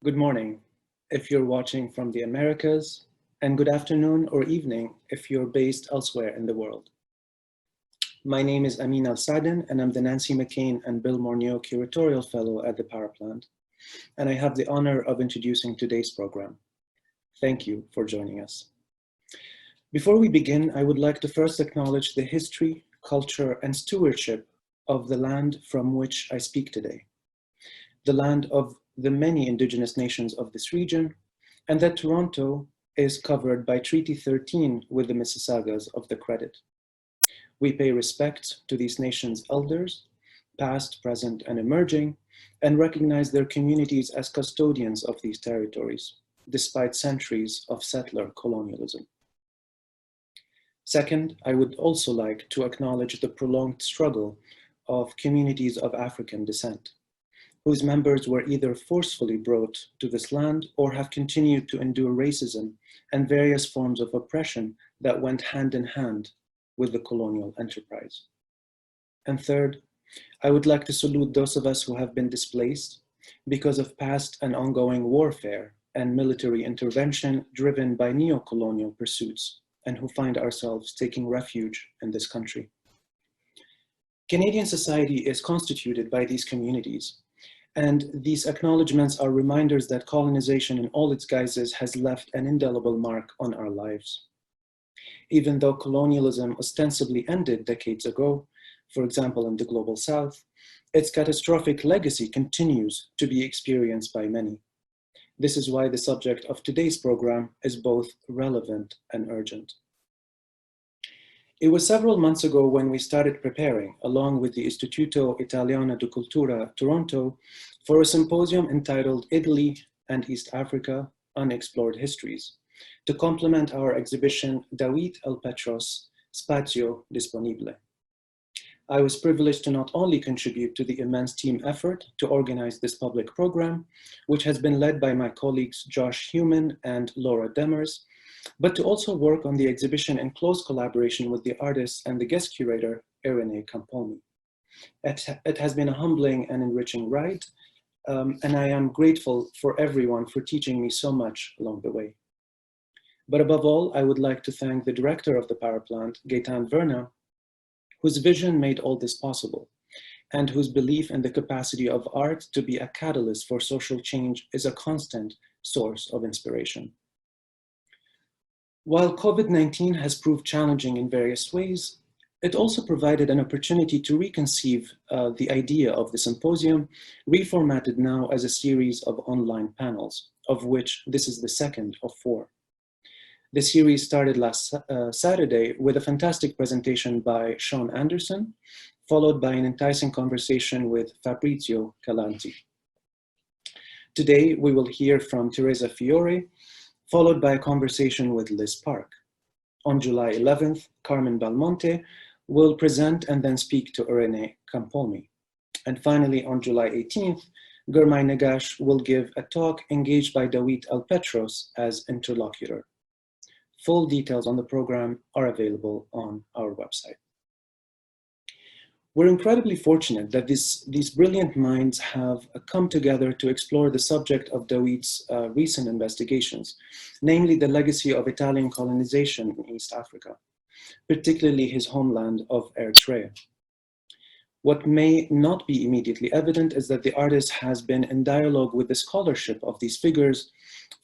Good morning if you're watching from the Americas, and good afternoon or evening if you're based elsewhere in the world. My name is Amin Al-Sadin, and I'm the Nancy McCain and Bill Morneau Curatorial Fellow at the Paraplant, and I have the honor of introducing today's program. Thank you for joining us. Before we begin, I would like to first acknowledge the history, culture, and stewardship of the land from which I speak today, the land of the many indigenous nations of this region, and that Toronto is covered by Treaty 13 with the Mississaugas of the Credit. We pay respect to these nations' elders, past, present, and emerging, and recognize their communities as custodians of these territories, despite centuries of settler colonialism. Second, I would also like to acknowledge the prolonged struggle of communities of African descent, whose members were either forcefully brought to this land or have continued to endure racism and various forms of oppression that went hand in hand with the colonial enterprise. And third, I would like to salute those of us who have been displaced because of past and ongoing warfare and military intervention driven by neo-colonial pursuits, and who find ourselves taking refuge in this country. Canadian society is constituted by these communities, and these acknowledgements are reminders that colonization in all its guises has left an indelible mark on our lives. Even though colonialism ostensibly ended decades ago, for example in the Global South, its catastrophic legacy continues to be experienced by many. This is why the subject of today's program is both relevant and urgent. It was several months ago when we started preparing, along with the Istituto Italiano di Cultura, Toronto, for a symposium entitled Italy and East Africa, Unexplored Histories, to complement our exhibition Dawit L. Petros, Spazio Disponibile. I was privileged to not only contribute to the immense team effort to organize this public program, which has been led by my colleagues Josh Heumann and Laura Demers, but to also work on the exhibition in close collaboration with the artist and the guest curator, Eritrean Campolmi. It has been a humbling and enriching ride, and I am grateful for everyone for teaching me so much along the way. But above all, I would like to thank the director of the Paraplant, Gaetan Verna, whose vision made all this possible, and whose belief in the capacity of art to be a catalyst for social change is a constant source of inspiration. While COVID-19 has proved challenging in various ways, it also provided an opportunity to reconceive the idea of the symposium, reformatted now as a series of online panels, of which this is the second of 4. The series started last Saturday with a fantastic presentation by Sean Anderson, followed by an enticing conversation with Fabrizio Calanti. Today, we will hear from Teresa Fiore, followed by a conversation with Liz Park. On July 11th, Carmen Belmonte will present and then speak to Eritrean Campolmi. And finally, on July 18th, Gurmai Nagash will give a talk engaged by Dawit L. Petros as interlocutor. Full details on the program are available on our website. We're incredibly fortunate that these brilliant minds have come together to explore the subject of Dawit's recent investigations, namely the legacy of Italian colonization in East Africa, particularly his homeland of Eritrea. What may not be immediately evident is that the artist has been in dialogue with the scholarship of these figures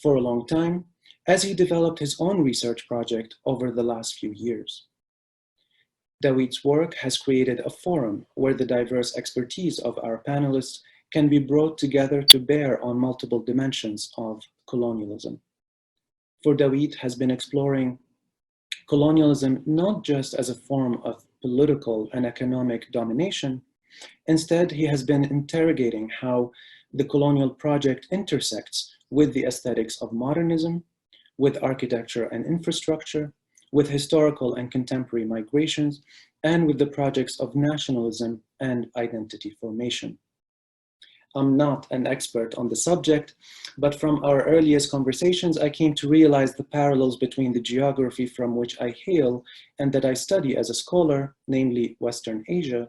for a long time, as he developed his own research project over the last few years. Dawit's work has created a forum where the diverse expertise of our panelists can be brought together to bear on multiple dimensions of colonialism. For Dawit has been exploring colonialism not just as a form of political and economic domination. Instead, he has been interrogating how the colonial project intersects with the aesthetics of modernism, with architecture and infrastructure, with historical and contemporary migrations, and with the projects of nationalism and identity formation. I'm not an expert on the subject, but from our earliest conversations, I came to realize the parallels between the geography from which I hail and that I study as a scholar, namely Western Asia,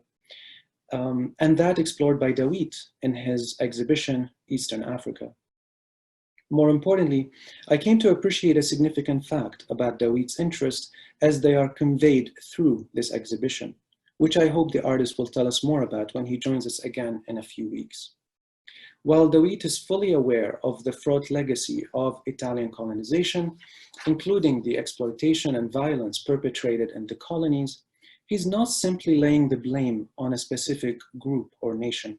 and that explored by Dawit in his exhibition, Eastern Africa. More importantly, I came to appreciate a significant fact about Dawit's interests as they are conveyed through this exhibition, which I hope the artist will tell us more about when he joins us again in a few weeks. While Dawit is fully aware of the fraught legacy of Italian colonization, including the exploitation and violence perpetrated in the colonies, he's not simply laying the blame on a specific group or nation.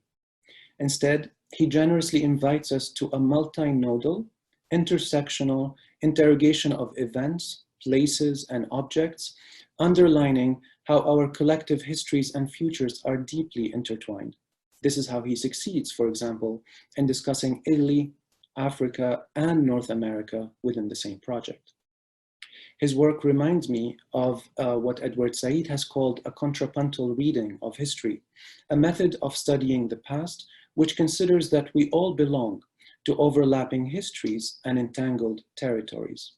Instead, he generously invites us to a multinodal, intersectional interrogation of events, places, and objects, underlining how our collective histories and futures are deeply intertwined. This is how he succeeds, for example, in discussing Italy, Africa, and North America within the same project. His work reminds me of what Edward Said has called a contrapuntal reading of history, a method of studying the past which considers that we all belong to overlapping histories and entangled territories.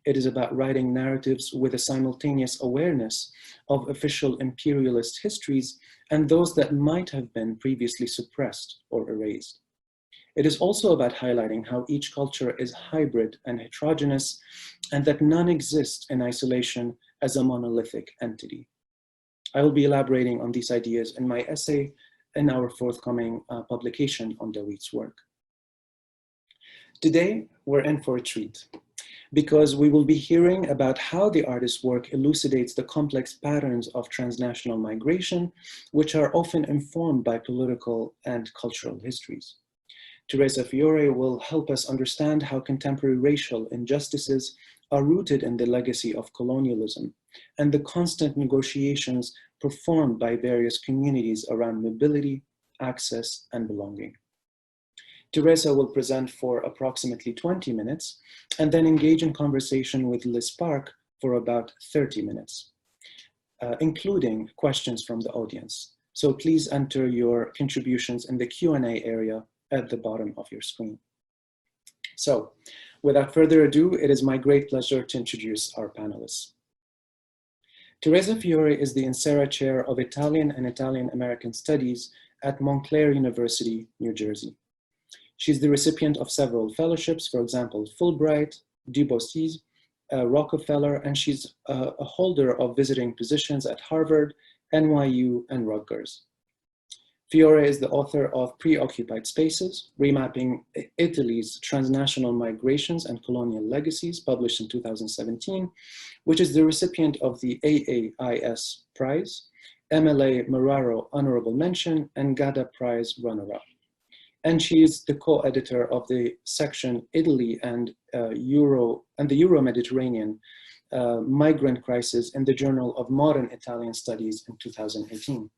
It is about writing narratives with a simultaneous awareness of official imperialist histories and those that might have been previously suppressed or erased. It is also about highlighting how each culture is hybrid and heterogeneous, and that none exist in isolation as a monolithic entity. I will be elaborating on these ideas in my essay in our forthcoming publication on Dawit's work. Today, we're in for a treat, because we will be hearing about how the artist's work elucidates the complex patterns of transnational migration, which are often informed by political and cultural histories. Teresa Fiore will help us understand how contemporary racial injustices are rooted in the legacy of colonialism and the constant negotiations performed by various communities around mobility, access, and belonging. Teresa will present for approximately 20 minutes and then engage in conversation with Liz Park for about 30 minutes, including questions from the audience. So please enter your contributions in the Q&A area at the bottom of your screen. So without further ado, it is my great pleasure to introduce our panelists. Teresa Fiore is the Insera Chair of Italian and Italian American Studies at Montclair University, New Jersey. She's the recipient of several fellowships, for example, Fulbright, Dubois, Rockefeller, and she's a holder of visiting positions at Harvard, NYU, and Rutgers. Fiore is the author of Preoccupied Spaces, Remapping Italy's Transnational Migrations and Colonial Legacies, published in 2017, which is the recipient of the AAIS Prize, MLA Muraro Honorable Mention, and Gada Prize runner-up. And she is the co-editor of the section Italy and the Euro-Mediterranean Migrant Crisis in the Journal of Modern Italian Studies in 2018.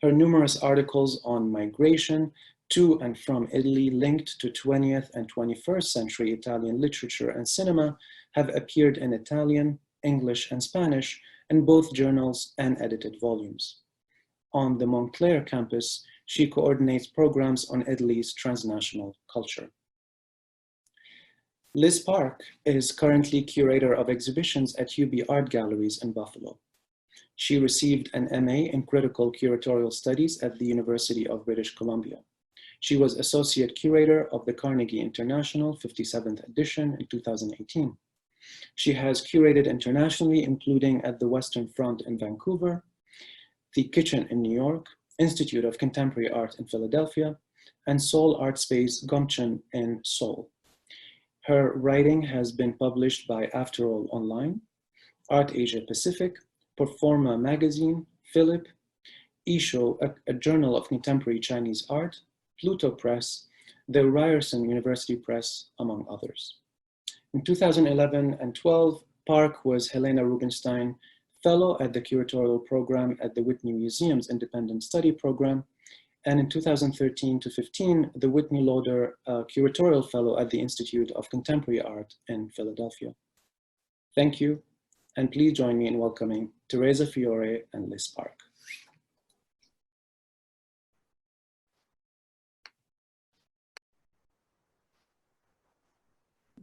Her numerous articles on migration to and from Italy linked to 20th and 21st century Italian literature and cinema have appeared in Italian, English, and Spanish in both journals and edited volumes. On the Montclair campus, she coordinates programs on Italy's transnational culture. Liz Park is currently curator of exhibitions at UB Art Galleries in Buffalo. She received an MA in Critical Curatorial Studies at the University of British Columbia. She was Associate Curator of the Carnegie International 57th edition in 2018. She has curated internationally, including at the Western Front in Vancouver, the Kitchen in New York, Institute of Contemporary Art in Philadelphia, and Seoul Art Space Gomcheon in Seoul. Her writing has been published by After All Online, Art Asia Pacific, Performa Magazine, Philip, Isho, a journal of contemporary Chinese art, Pluto Press, the Ryerson University Press, among others. In 2011 and 12, Park was Helena Rubinstein Fellow at the Curatorial Program at the Whitney Museum's Independent Study Program, and in 2013 to 15, the Whitney Lauder Curatorial Fellow at the Institute of Contemporary Art in Philadelphia. Thank you, and please join me in welcoming Teresa Fiore and Liz Park.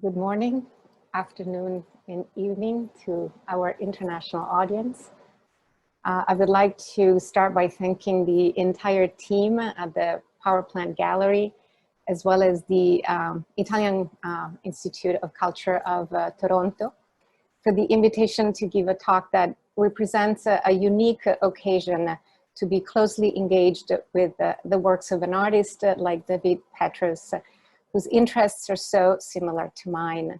Good morning, afternoon, and evening to our international audience. I would like to start by thanking the entire team at the Power Plant Gallery, as well as the Italian Institute of Culture of Toronto, for the invitation to give a talk that represents a unique occasion to be closely engaged with the works of an artist like Dawit Petros, whose interests are so similar to mine.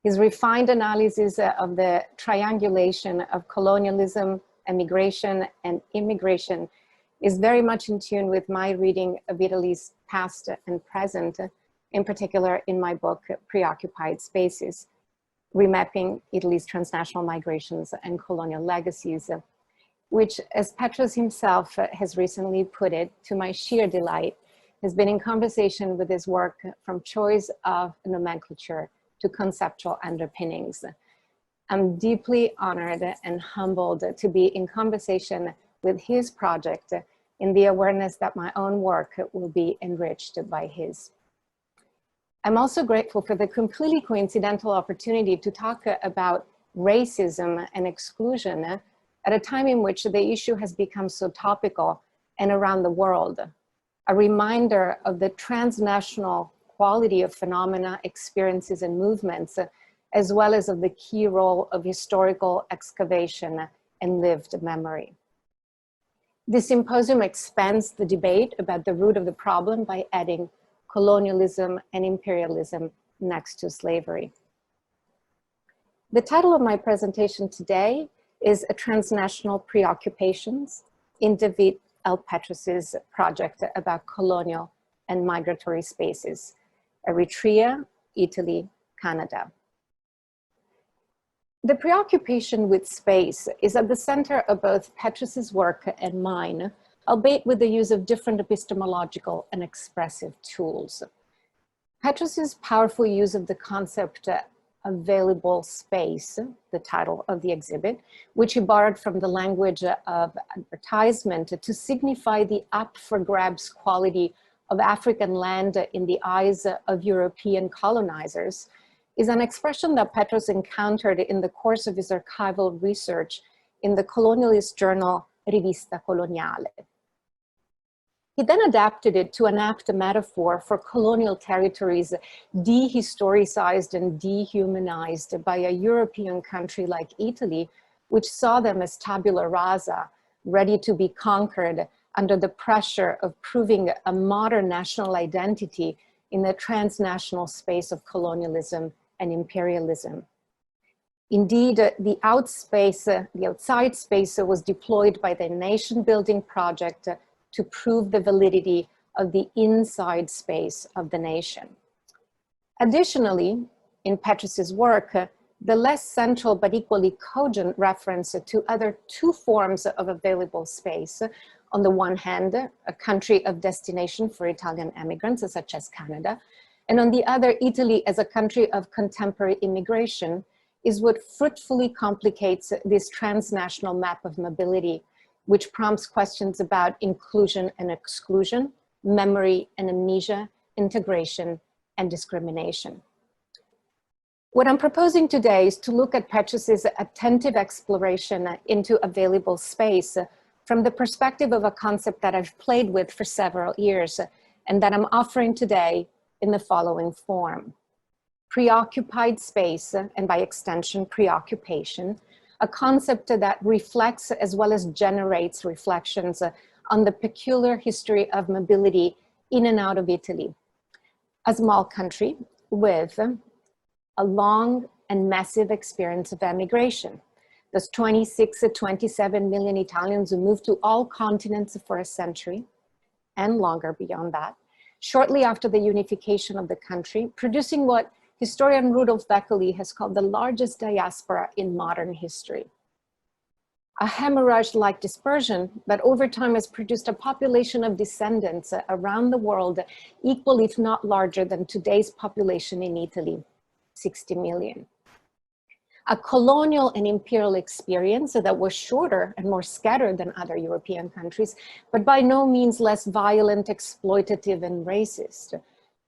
His refined analysis of the triangulation of colonialism, emigration, and immigration is very much in tune with my reading of Italy's past and present, in particular in my book, Preoccupied Spaces, Remapping Italy's Transnational Migrations and Colonial Legacies, which, as Petros himself has recently put it, to my sheer delight, has been in conversation with his work from choice of nomenclature to conceptual underpinnings. I'm deeply honored and humbled to be in conversation with his project in the awareness that my own work will be enriched by his. I'm also grateful for the completely coincidental opportunity to talk about racism and exclusion at a time in which the issue has become so topical and around the world. A reminder of the transnational quality of phenomena, experiences, and movements, as well as of the key role of historical excavation and lived memory. This symposium expands the debate about the root of the problem by adding colonialism and imperialism next to slavery. The title of my presentation today is A Transnational Preoccupations in Dawit L. Petros's project about colonial and migratory spaces, Eritrea, Italy, Canada. The preoccupation with space is at the center of both Petros's work and mine, albeit with the use of different epistemological and expressive tools. Petros's powerful use of the concept available space, the title of the exhibit, which he borrowed from the language of advertisement to signify the up for grabs quality of African land in the eyes of European colonizers, is an expression that Petros encountered in the course of his archival research in the colonialist journal Rivista Coloniale. He then adapted it to an apt metaphor for colonial territories dehistoricized and dehumanized by a European country like Italy, which saw them as tabula rasa, ready to be conquered under the pressure of proving a modern national identity in the transnational space of colonialism and imperialism. Indeed, the outside space was deployed by the nation-building project to prove the validity of the inside space of the nation. Additionally, in Petros's work, the less central but equally cogent reference to other two forms of available space, on the one hand, a country of destination for Italian immigrants, such as Canada, and on the other, Italy as a country of contemporary immigration, is what fruitfully complicates this transnational map of mobility, which prompts questions about inclusion and exclusion, memory and amnesia, integration and discrimination. What I'm proposing today is to look at Petros's attentive exploration into available space from the perspective of a concept that I've played with for several years and that I'm offering today in the following form. Preoccupied space, and by extension, preoccupation, a concept that reflects as well as generates reflections on the peculiar history of mobility in and out of Italy. A small country with a long and massive experience of emigration. Those 26 to 27 million Italians who moved to all continents for a century and longer beyond that, shortly after the unification of the country, producing what historian Rudolf Beckley has called the largest diaspora in modern history. A hemorrhage-like dispersion that over time has produced a population of descendants around the world equal, if not larger, than today's population in Italy, 60 million. A colonial and imperial experience that was shorter and more scattered than other European countries, but by no means less violent, exploitative, and racist.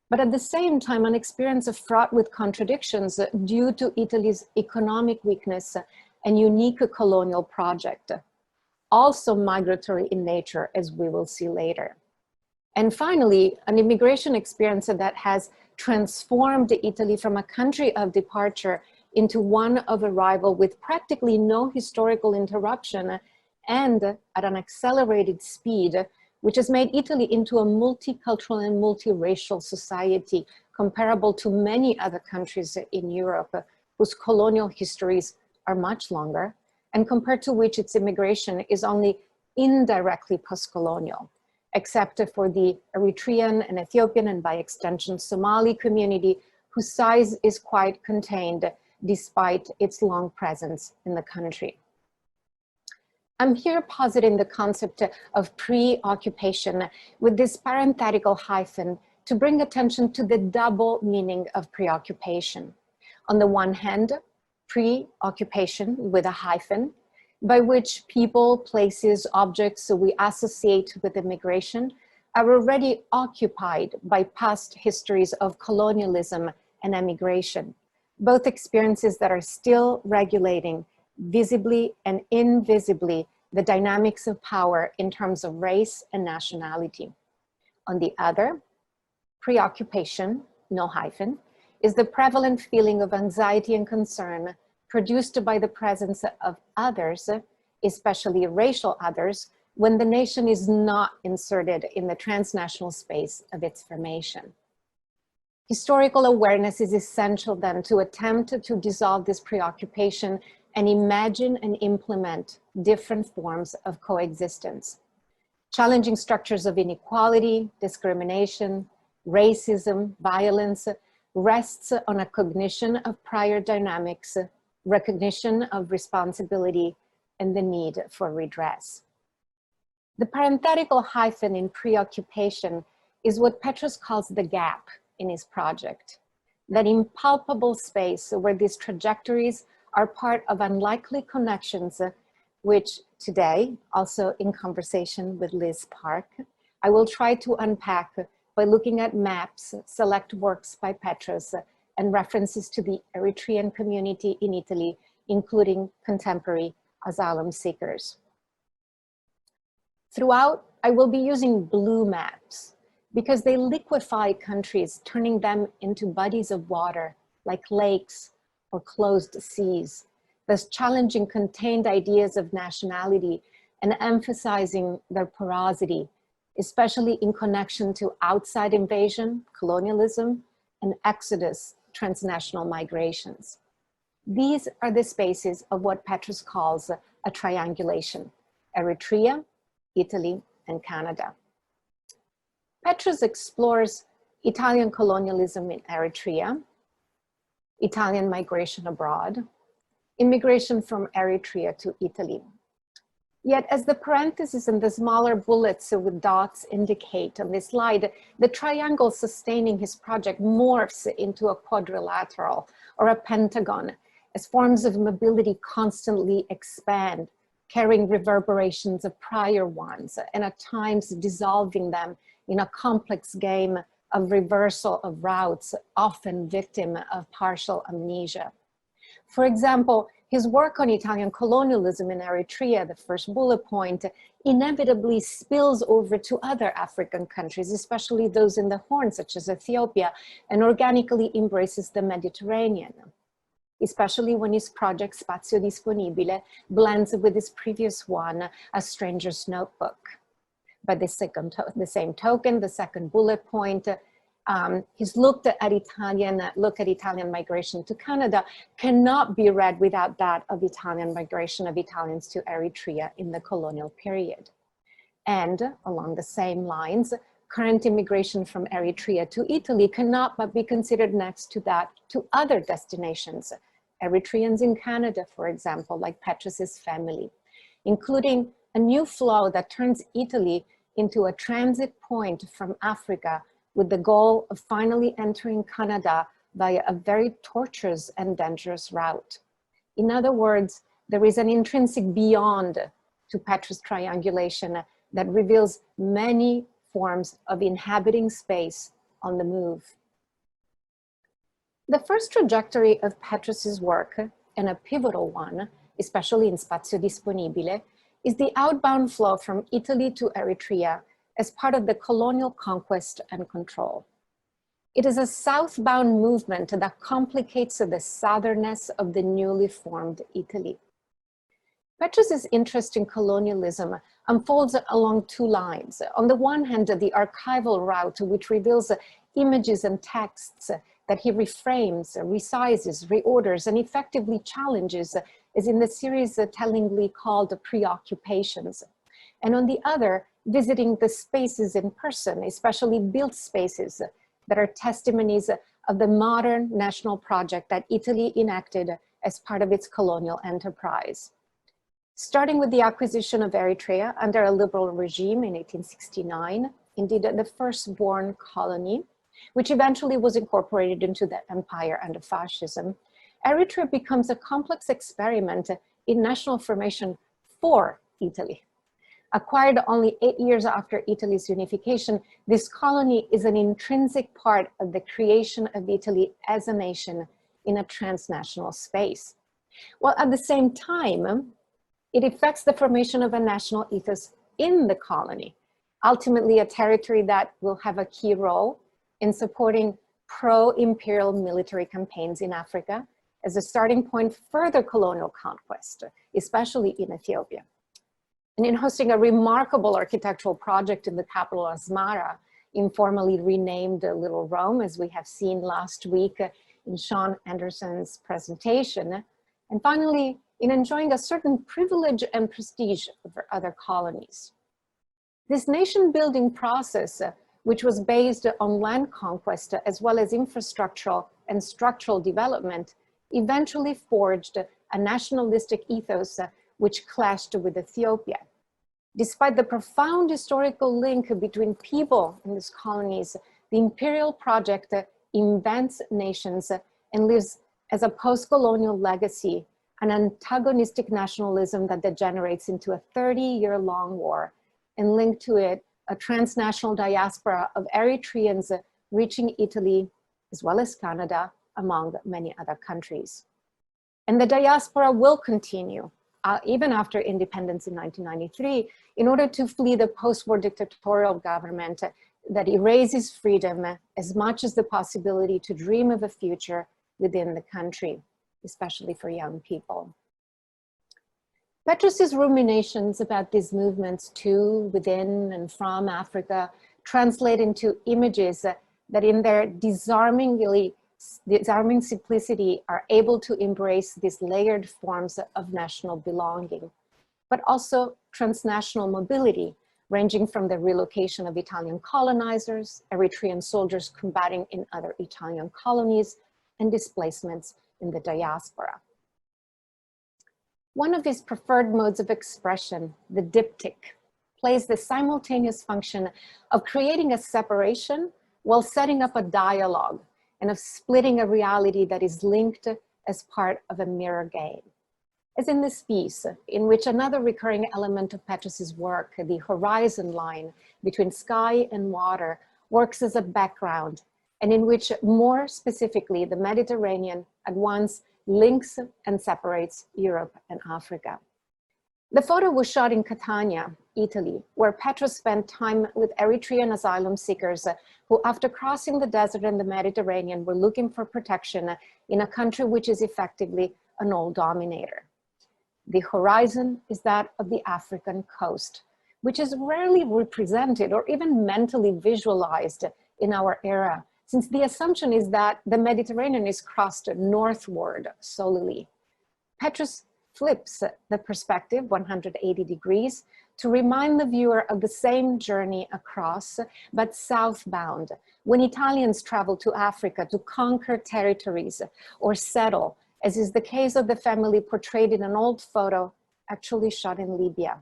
But at the same time, an experience fraught with contradictions due to Italy's economic weakness and unique colonial project, also migratory in nature, as we will see later. And finally, an immigration experience that has transformed Italy from a country of departure into one of arrival with practically no historical interruption and at an accelerated speed, which has made Italy into a multicultural and multiracial society comparable to many other countries in Europe whose colonial histories are much longer, and compared to which its immigration is only indirectly post-colonial, except for the Eritrean and Ethiopian and by extension Somali community, whose size is quite contained despite its long presence in the country. I'm here positing the concept of preoccupation with this parenthetical hyphen to bring attention to the double meaning of preoccupation. On the one hand, preoccupation with a hyphen, by which people, places, objects we associate with immigration are already occupied by past histories of colonialism and emigration, both experiences that are still regulating visibly and invisibly the dynamics of power in terms of race and nationality. On the other, preoccupation, no hyphen, is the prevalent feeling of anxiety and concern produced by the presence of others, especially racial others, when the nation is not inserted in the transnational space of its formation. Historical awareness is essential then to attempt to dissolve this preoccupation and imagine and implement different forms of coexistence. Challenging structures of inequality, discrimination, racism, violence rests on a cognition of prior dynamics, recognition of responsibility, and the need for redress. The parenthetical hyphen in preoccupation is what Petros calls the gap in his project, that impalpable space where these trajectories are part of unlikely connections, which today, also in conversation with Liz Park, I will try to unpack by looking at maps, select works by Petros, and references to the Eritrean community in Italy, including contemporary asylum seekers. Throughout, I will be using blue maps because they liquefy countries, turning them into bodies of water like lakes or closed seas, thus challenging contained ideas of nationality and emphasizing their porosity, especially in connection to outside invasion, colonialism, and exodus, transnational migrations. These are the spaces of what Petros calls a triangulation: Eritrea, Italy, and Canada. Petros explores Italian colonialism in Eritrea, Italian migration abroad, immigration from Eritrea to Italy. Yet, as the parentheses and the smaller bullets with dots indicate on this slide, the triangle sustaining his project morphs into a quadrilateral or a pentagon as forms of mobility constantly expand, carrying reverberations of prior ones and at times dissolving them in a complex game of reversal of routes, often victim of partial amnesia. For example, his work on Italian colonialism in Eritrea, the first bullet point, inevitably spills over to other African countries, especially those in the Horn, such as Ethiopia, and organically embraces the Mediterranean, especially when his project Spazio Disponibile blends with his previous one, A Stranger's Notebook. By the same token, the second bullet point, his look at Italian migration to Canada cannot be read without that of Italian migration of Italians to Eritrea in the colonial period. And along the same lines, current immigration from Eritrea to Italy cannot but be considered next to that to other destinations, Eritreans in Canada, for example, like Petros's family, including a new flow that turns Italy into a transit point from Africa with the goal of finally entering Canada via a very tortuous and dangerous route. In other words, there is an intrinsic beyond to Petros' triangulation that reveals many forms of inhabiting space on the move. The first trajectory of Petros's work, and a pivotal one, especially in Spazio Disponibile, is the outbound flow from Italy to Eritrea as part of the colonial conquest and control. It is a southbound movement that complicates the southernness of the newly formed Italy. Petros's interest in colonialism unfolds along two lines. On the one hand, the archival route, which reveals images and texts that he reframes, resizes, reorders, and effectively challenges, as in the series tellingly called Preoccupations. And on the other, visiting the spaces in person, especially built spaces that are testimonies of the modern national project that Italy enacted as part of its colonial enterprise. Starting with the acquisition of Eritrea under a liberal regime in 1869, indeed the firstborn colony, which eventually was incorporated into the empire under fascism, Eritrea becomes a complex experiment in national formation for Italy. Acquired only 8 years after Italy's unification, this colony is an intrinsic part of the creation of Italy as a nation in a transnational space. While at the same time, it affects the formation of a national ethos in the colony, ultimately a territory that will have a key role in supporting pro-imperial military campaigns in Africa as a starting point for further colonial conquest, especially in Ethiopia. And in hosting a remarkable architectural project in the capital Asmara, informally renamed Little Rome, as we have seen last week in Sean Anderson's presentation. And finally, in enjoying a certain privilege and prestige over other colonies. This nation-building process, which was based on land conquest as well as infrastructural and structural development, eventually forged a nationalistic ethos which clashed with Ethiopia. Despite the profound historical link between people in these colonies, the imperial project invents nations and lives as a post-colonial legacy, an antagonistic nationalism that degenerates into a 30-year-long war, and linked to it a transnational diaspora of Eritreans reaching Italy, as well as Canada, among many other countries. And the diaspora will continue, even after independence in 1993, in order to flee the post-war dictatorial government that erases freedom as much as the possibility to dream of a future within the country, especially for young people. Petros's ruminations about these movements to, within, and from Africa translate into images that in their disarming simplicity are able to embrace these layered forms of national belonging, but also transnational mobility, ranging from the relocation of Italian colonizers, Eritrean soldiers combating in other Italian colonies, and displacements in the diaspora. One of his preferred modes of expression, the diptych, plays the simultaneous function of creating a separation while setting up a dialogue and of splitting a reality that is linked as part of a mirror game. As in this piece, in which another recurring element of Petros's work, the horizon line between sky and water, works as a background, and in which more specifically the Mediterranean at once links and separates Europe and Africa. The photo was shot in Catania, Italy, where Petros spent time with Eritrean asylum seekers who, after crossing the desert and the Mediterranean, were looking for protection in a country which is effectively an old dominator. The horizon is that of the African coast, which is rarely represented or even mentally visualized in our era, since the assumption is that the Mediterranean is crossed northward solely. Petros flips the perspective 180 degrees to remind the viewer of the same journey across, but southbound, when Italians travel to Africa to conquer territories or settle, as is the case of the family portrayed in an old photo actually shot in Libya.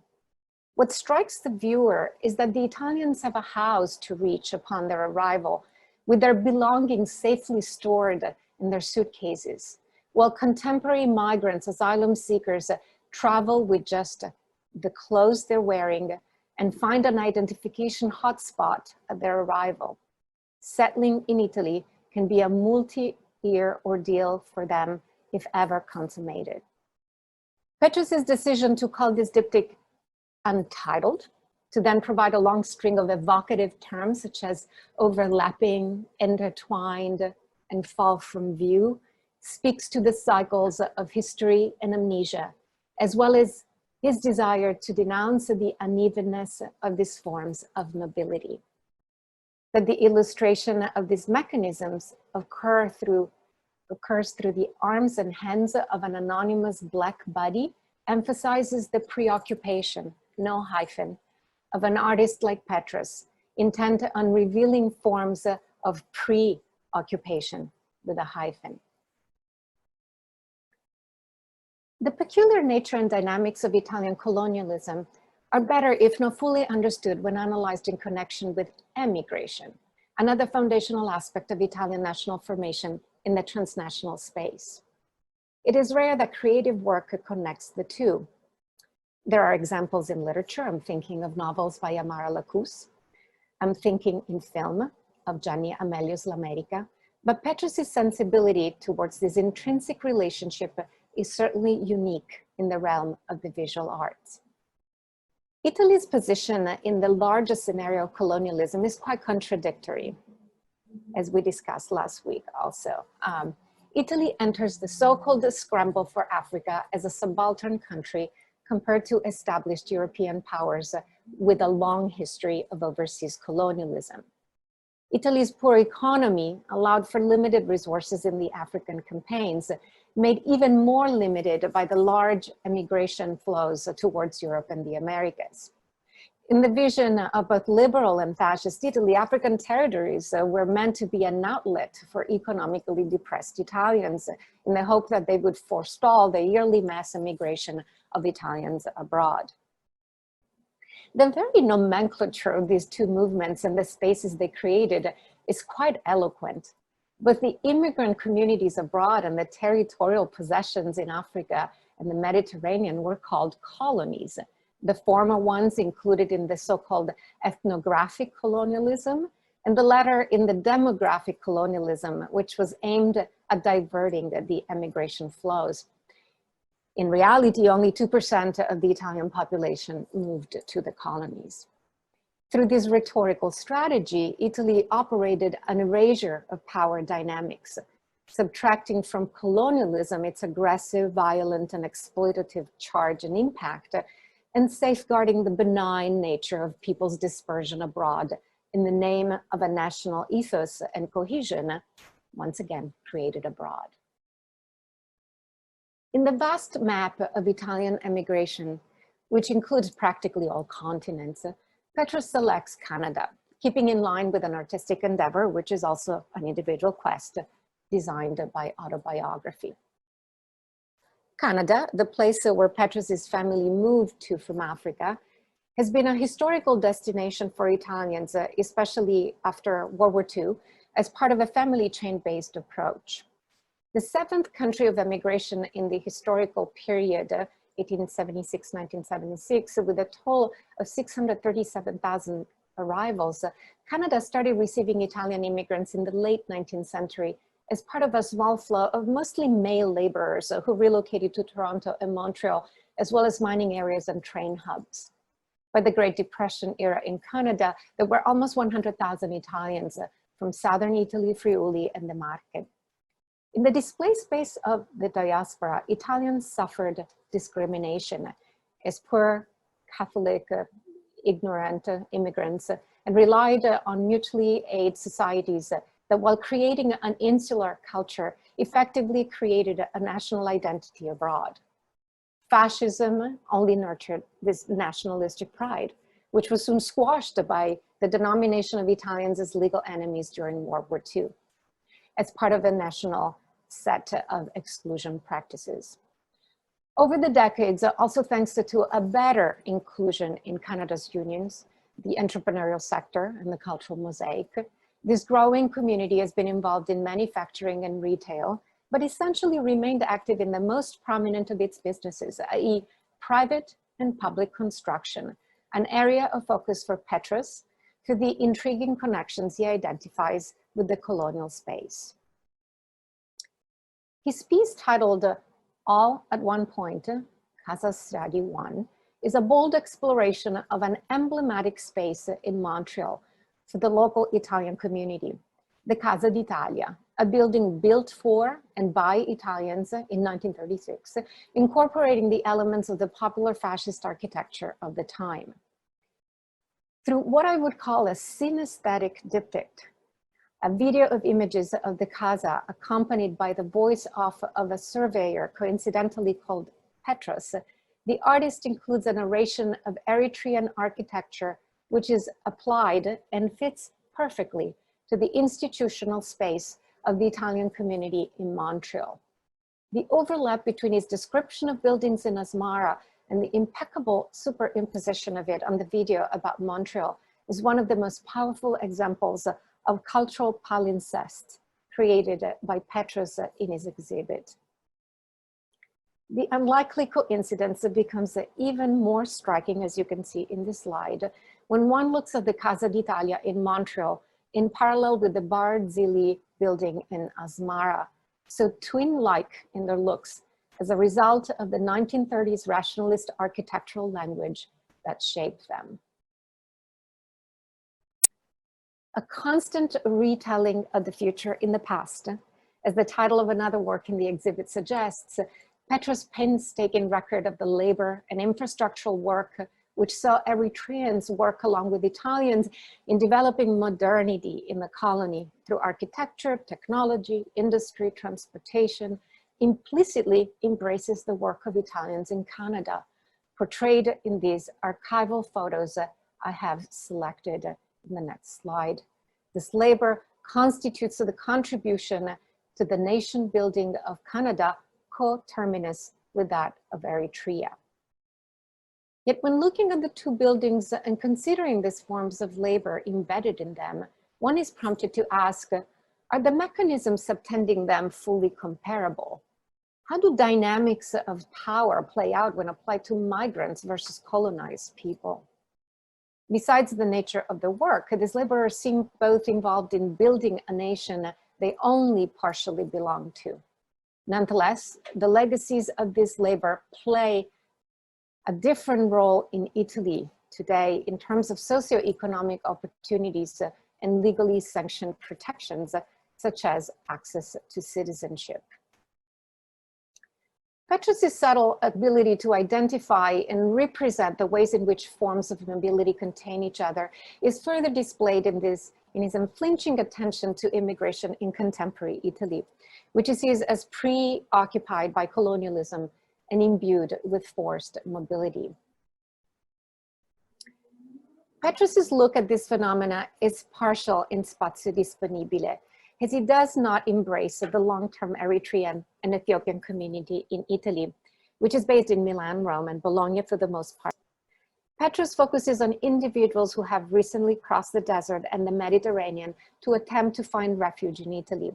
What strikes the viewer is that the Italians have a house to reach upon their arrival, with their belongings safely stored in their suitcases, while contemporary migrants, asylum seekers, travel with just the clothes they're wearing and find an identification hotspot at their arrival. Settling in Italy can be a multi-year ordeal for them if ever consummated. Petros's decision to call this diptych Untitled, to then provide a long string of evocative terms such as overlapping, intertwined, and fall from view, speaks to the cycles of history and amnesia, as well as his desire to denounce the unevenness of these forms of mobility. That the illustration of these mechanisms occurs through the arms and hands of an anonymous Black body emphasizes the preoccupation, no hyphen, of an artist like Petros, intent on revealing forms of preoccupation with a hyphen. The peculiar nature and dynamics of Italian colonialism are better, if not fully understood, when analyzed in connection with emigration, another foundational aspect of Italian national formation in the transnational space. It is rare that creative work connects the two. There are examples in literature. I'm thinking of novels by Amara Lacus. I'm thinking in film of Gianni Amelio's L'America. But Petros' sensibility towards this intrinsic relationship is certainly unique in the realm of the visual arts. Italy's position in the larger scenario of colonialism is quite contradictory, as we discussed last week also. Italy enters the so-called scramble for Africa as a subaltern country compared to established European powers with a long history of overseas colonialism. Italy's poor economy allowed for limited resources in the African campaigns, made even more limited by the large emigration flows towards Europe and the Americas. In the vision of both liberal and fascist Italy, African territories were meant to be an outlet for economically depressed Italians in the hope that they would forestall the yearly mass immigration of Italians abroad. The very nomenclature of these two movements and the spaces they created is quite eloquent. Both the immigrant communities abroad and the territorial possessions in Africa and the Mediterranean were called colonies. The former ones included in the so-called ethnographic colonialism, and the latter in the demographic colonialism, which was aimed at diverting the emigration flows. In reality, only 2% of the Italian population moved to the colonies. Through this rhetorical strategy, Italy operated an erasure of power dynamics, subtracting from colonialism its aggressive, violent, and exploitative charge and impact, and safeguarding the benign nature of people's dispersion abroad in the name of a national ethos and cohesion, once again created abroad. In the vast map of Italian emigration, which includes practically all continents, Petros selects Canada, keeping in line with an artistic endeavor, which is also an individual quest designed by autobiography. Canada, the place where Petros' family moved to from Africa, has been a historical destination for Italians, especially after World War II, as part of a family chain-based approach. The seventh country of emigration in the historical period, 1876-1976, with a total of 637,000 arrivals, Canada started receiving Italian immigrants in the late 19th century as part of a small flow of mostly male laborers who relocated to Toronto and Montreal, as well as mining areas and train hubs. By the Great Depression era in Canada, there were almost 100,000 Italians from southern Italy, Friuli, and the Marche. In the displaced space of the diaspora, Italians suffered discrimination as poor, Catholic, ignorant immigrants, and relied on mutually aid societies that, while creating an insular culture, effectively created a national identity abroad. Fascism only nurtured this nationalistic pride, which was soon squashed by the denomination of Italians as legal enemies during World War II, as part of a national set of exclusion practices. Over the decades, also thanks to a better inclusion in Canada's unions, the entrepreneurial sector, and the cultural mosaic, this growing community has been involved in manufacturing and retail, but essentially remained active in the most prominent of its businesses, i.e. private and public construction, an area of focus for Petros through the intriguing connections he identifies with the colonial space. His piece titled All at One Point, Casa Stradi 1, is a bold exploration of an emblematic space in Montreal for the local Italian community, the Casa d'Italia, a building built for and by Italians in 1936, incorporating the elements of the popular fascist architecture of the time. Through what I would call a synesthetic diptych, a video of images of the casa accompanied by the voice off of a surveyor coincidentally called Petros, the artist includes a narration of Eritrean architecture which is applied and fits perfectly to the institutional space of the Italian community in Montreal. The overlap between his description of buildings in Asmara and the impeccable superimposition of it on the video about Montreal is one of the most powerful examples of cultural palimpsest created by Petros in his exhibit. The unlikely coincidence becomes even more striking, as you can see in this slide, when one looks at the Casa d'Italia in Montreal in parallel with the Barzili building in Asmara, so twin-like in their looks as a result of the 1930s rationalist architectural language that shaped them. A constant retelling of the future in the past, as the title of another work in the exhibit suggests, Petros' painstaking record of the labor and infrastructural work which saw Eritreans work along with Italians in developing modernity in the colony through architecture, technology, industry, transportation, implicitly embraces the work of Italians in Canada, portrayed in these archival photos I have selected in the next slide. This labor constitutes the contribution to the nation building of Canada, coterminous with that of Eritrea. Yet when looking at the two buildings and considering these forms of labor embedded in them, one is prompted to ask, are the mechanisms subtending them fully comparable? How do dynamics of power play out when applied to migrants versus colonized people? Besides the nature of the work, these laborers seem both involved in building a nation they only partially belong to. Nonetheless, the legacies of this labor play a different role in Italy today in terms of socioeconomic opportunities and legally sanctioned protections, such as access to citizenship. Petros' subtle ability to identify and represent the ways in which forms of mobility contain each other is further displayed in his unflinching attention to immigration in contemporary Italy, which he sees as preoccupied by colonialism and imbued with forced mobility. Petros' look at this phenomena is partial in Spazio Disponibile, as he does not embrace the long-term Eritrean and Ethiopian community in Italy, which is based in Milan, Rome, and Bologna for the most part. Petros focuses on individuals who have recently crossed the desert and the Mediterranean to attempt to find refuge in Italy.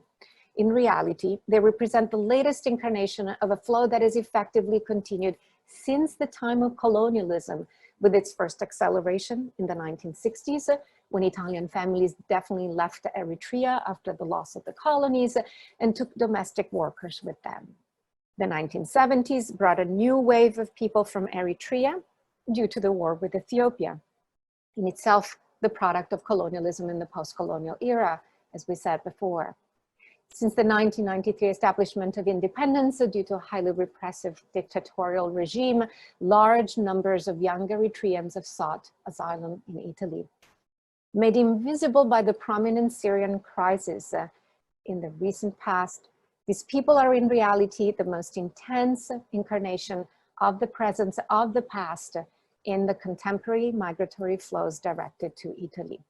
In reality, they represent the latest incarnation of a flow that has effectively continued since the time of colonialism, with its first acceleration in the 1960s, when Italian families definitely left Eritrea after the loss of the colonies and took domestic workers with them. The 1970s brought a new wave of people from Eritrea due to the war with Ethiopia, in itself the product of colonialism in the post-colonial era, as we said before. Since the 1993 establishment of independence due to a highly repressive dictatorial regime, large numbers of young Eritreans have sought asylum in Italy. Made invisible by the prominent Syrian crisis in the recent past, these people are in reality the most intense incarnation of the presence of the past in the contemporary migratory flows directed to Italy.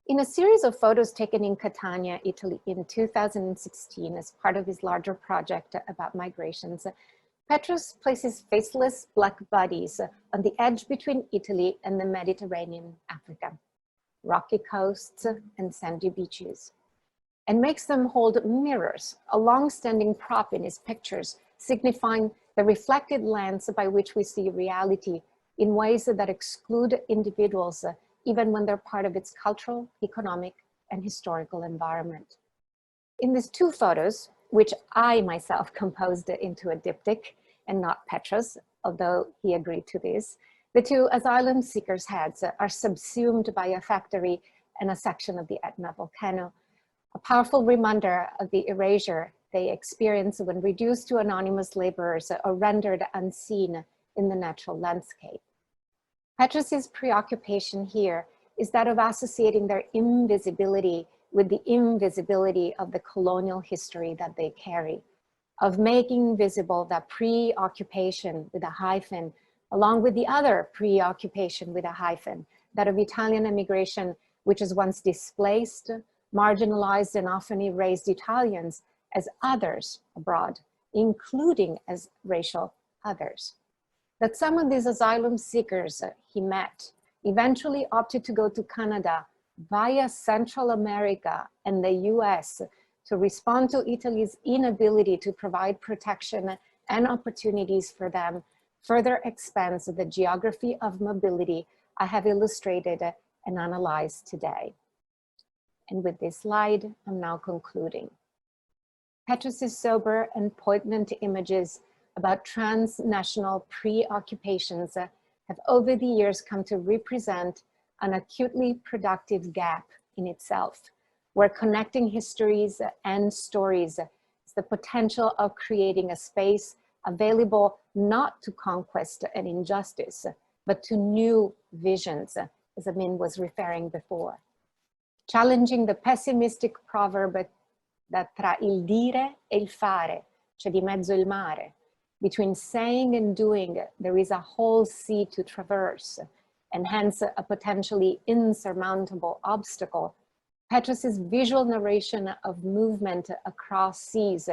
In a series of photos taken in Catania, Italy in 2016 as part of his larger project about migrations, Petros places faceless black bodies on the edge between Italy and the Mediterranean Africa, rocky coasts and sandy beaches, and makes them hold mirrors, a long-standing prop in his pictures, signifying the reflected lens by which we see reality in ways that exclude individuals even when they're part of its cultural, economic, and historical environment. In these two photos, which I myself composed into a diptych and not Petros, although he agreed to this, the two asylum seekers' heads are subsumed by a factory and a section of the Etna volcano, a powerful reminder of the erasure they experience when reduced to anonymous laborers or rendered unseen in the natural landscape. Petros's preoccupation here is that of associating their invisibility with the invisibility of the colonial history that they carry, of making visible that preoccupation with a hyphen, along with the other preoccupation with a hyphen, that of Italian emigration, which has once displaced, marginalized, and often erased Italians as others abroad, including as racial others. That some of these asylum seekers he met eventually opted to go to Canada via Central America and the US to respond to Italy's inability to provide protection and opportunities for them further expands the geography of mobility I have illustrated and analyzed today. And with this slide, I'm now concluding. Petros's sober and poignant images about transnational preoccupations have over the years come to represent an acutely productive gap in itself, where connecting histories and stories is the potential of creating a space available not to conquest and injustice, but to new visions, as Amin was referring before. Challenging the pessimistic proverb that tra il dire e il fare, c'è di mezzo il mare. Between saying and doing, there is a whole sea to traverse, and hence a potentially insurmountable obstacle. Petros's visual narration of movement across seas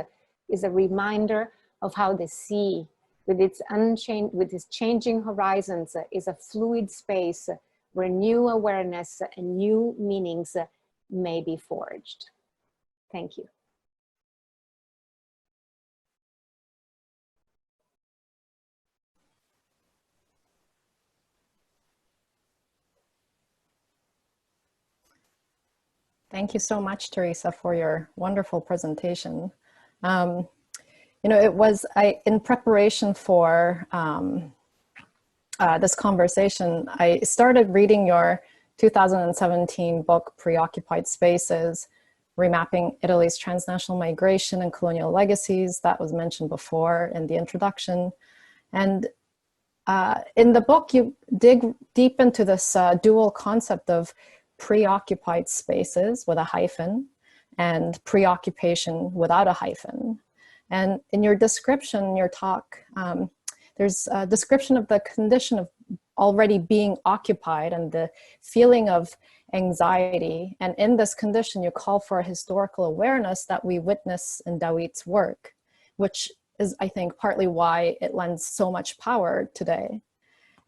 is a reminder of how the sea, with its changing horizons, is a fluid space where new awareness and new meanings may be forged. Thank you. Thank you so much, Teresa, for your wonderful presentation. You know, it was in preparation for this conversation, I started reading your 2017 book, Preoccupied Spaces, Remapping Italy's Transnational Migration and Colonial Legacies. That was mentioned before in the introduction. And in the book, you dig deep into this dual concept of preoccupied spaces with a hyphen and preoccupation without a hyphen. And in your description, your talk, there's a description of the condition of already being occupied and the feeling of anxiety. And in this condition, you call for a historical awareness that we witness in Dawit's work, which is, I think, partly why it lends so much power today.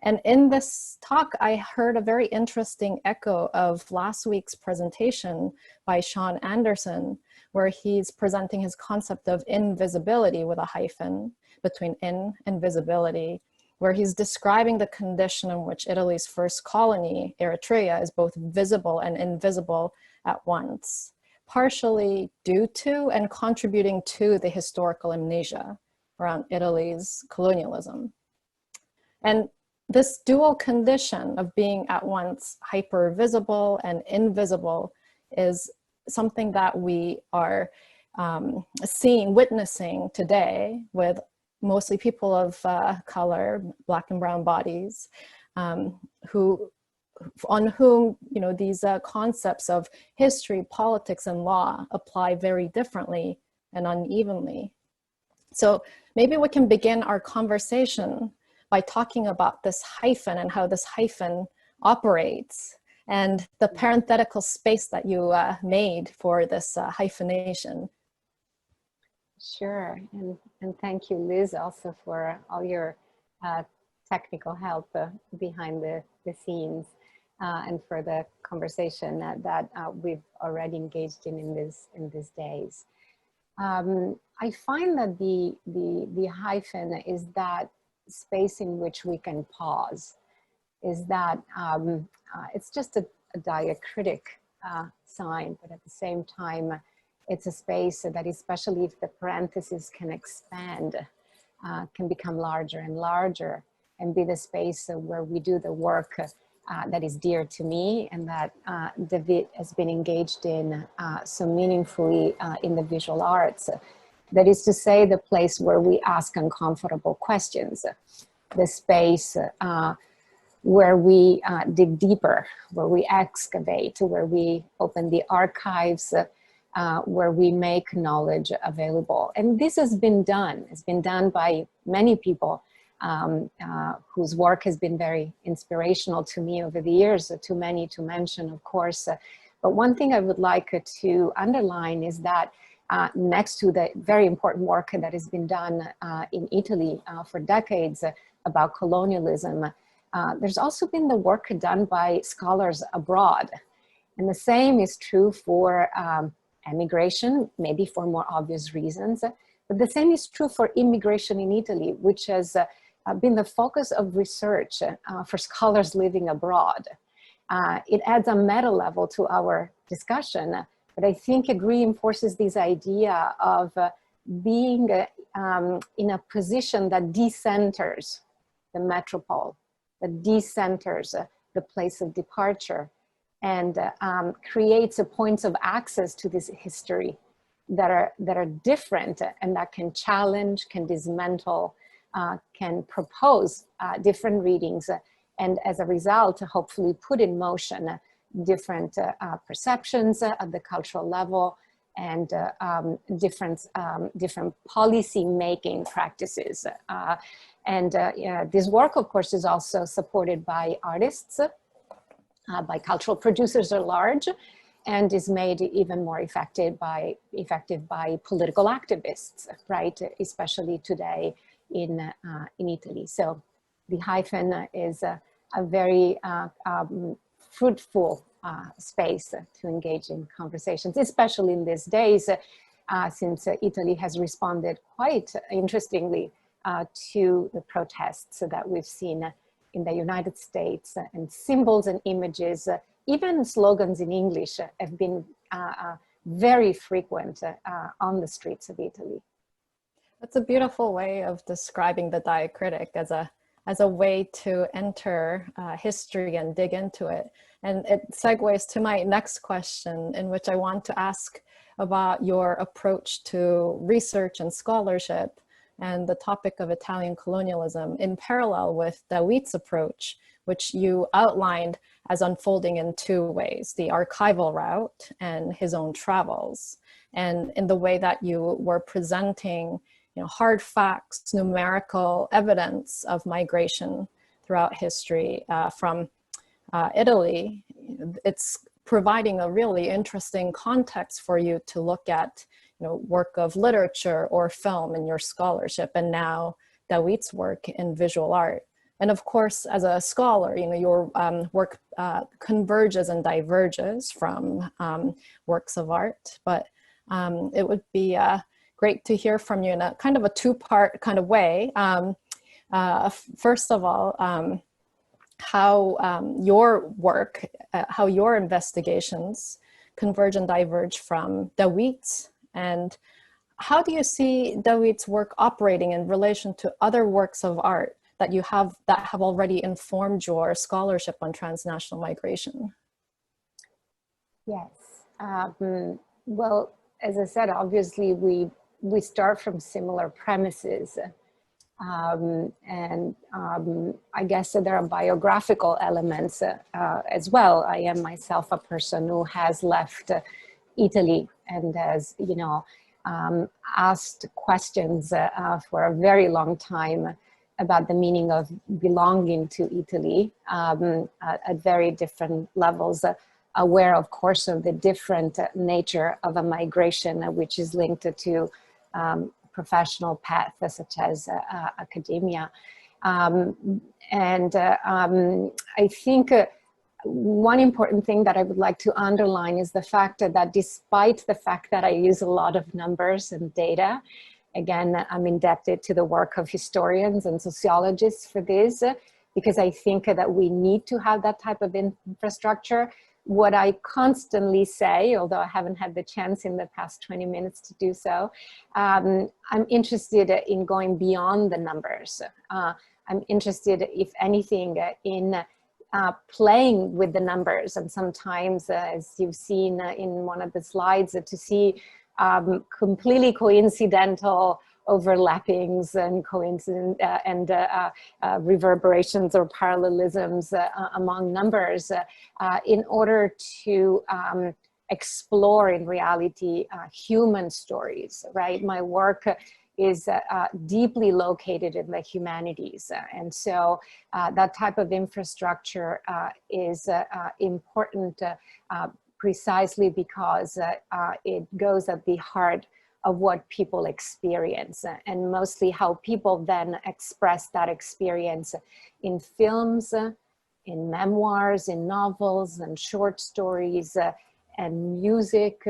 And in this talk, I heard a very interesting echo of last week's presentation by Sean Anderson, where he's presenting his concept of invisibility with a hyphen between in and visibility, where he's describing the condition in which Italy's first colony, Eritrea, is both visible and invisible at once, partially due to and contributing to the historical amnesia around Italy's colonialism. And this dual condition of being at once hyper-visible and invisible is something that we are witnessing today with mostly people of color, Black and brown bodies, on whom, you know, these concepts of history, politics, and law apply very differently and unevenly. So maybe we can begin our conversation by talking about this hyphen and how this hyphen operates and the parenthetical space that you made for this hyphenation. Sure, and thank you, Liz, also for all your technical help behind the scenes and for the conversation that we've already engaged in these days. I find that the hyphen is that space in which we can pause, is that it's just a diacritic sign, but at the same time, it's a space that, especially if the parentheses can expand, can become larger and larger and be the space where we do the work that is dear to me and that Dawit has been engaged in so meaningfully in the visual arts. That is to say, the place where we ask uncomfortable questions, the space where we dig deeper, where we excavate, where we open the archives, where we make knowledge available. And this has been done. It's been done by many people whose work has been very inspirational to me over the years, too many to mention, of course. But one thing I would like to underline is that next to the very important work that has been done in Italy for decades about colonialism, there's also been the work done by scholars abroad. And the same is true for emigration, maybe for more obvious reasons, but the same is true for immigration in Italy, which has been the focus of research for scholars living abroad. It adds a meta level to our discussion, but I think it reinforces this idea of being in a position that decenters the metropole, that decenters the place of departure, and creates points of access to this history that are different and that can challenge, can dismantle, can propose different readings, and as a result, hopefully put in motion different perceptions at the cultural level and different policy making practices. This work, of course, is also supported by artists, by cultural producers at large, and is made even more effective by political activists, right? Especially today in Italy. So the hyphen is a very fruitful space to engage in conversations, especially in these days, since Italy has responded quite interestingly to the protests that we've seen in the United States, and symbols and images, even slogans in English have been very frequent on the streets of Italy. That's a beautiful way of describing the diacritic as a way to enter history and dig into it. And it segues to my next question, in which I want to ask about your approach to research and scholarship and the topic of Italian colonialism in parallel with Dawit's approach, which you outlined as unfolding in two ways: the archival route and his own travels. And in the way that you were presenting, hard facts, numerical evidence of migration throughout history from Italy, it's providing a really interesting context for you to look at work of literature or film in your scholarship, and now Dawit's work in visual art. And of course, as a scholar, your work converges and diverges from works of art, but it would be great to hear from you in a kind of a two-part kind of way. First of all, how your work, how your investigations converge and diverge from Dawit's, and how do you see Dawit's work operating in relation to other works of art that you have that have already informed your scholarship on transnational migration? Yes. Well, as I said, obviously we start from similar premises. I guess there are biographical elements as well. I am myself a person who has left Italy and has, asked questions for a very long time about the meaning of belonging to Italy at very different levels, aware, of course, of the different nature of a migration, which is linked to professional paths such as academia. I think one important thing that I would like to underline is the fact that despite the fact that I use a lot of numbers and data, again, I'm indebted to the work of historians and sociologists for this, because I think that we need to have that type of infrastructure. what I constantly say, although I haven't had the chance in the past 20 minutes to do so, I'm interested in going beyond the numbers. I'm interested, if anything, in playing with the numbers, and sometimes, as you've seen in one of the slides, to see completely coincidental overlappings and reverberations or parallelisms among numbers in order to explore, in reality, human stories, right? My work is deeply located in the humanities. And so that type of infrastructure is important precisely because it goes at the heart of what people experience, and mostly how people then express that experience in films, in memoirs, in novels, and short stories, and music,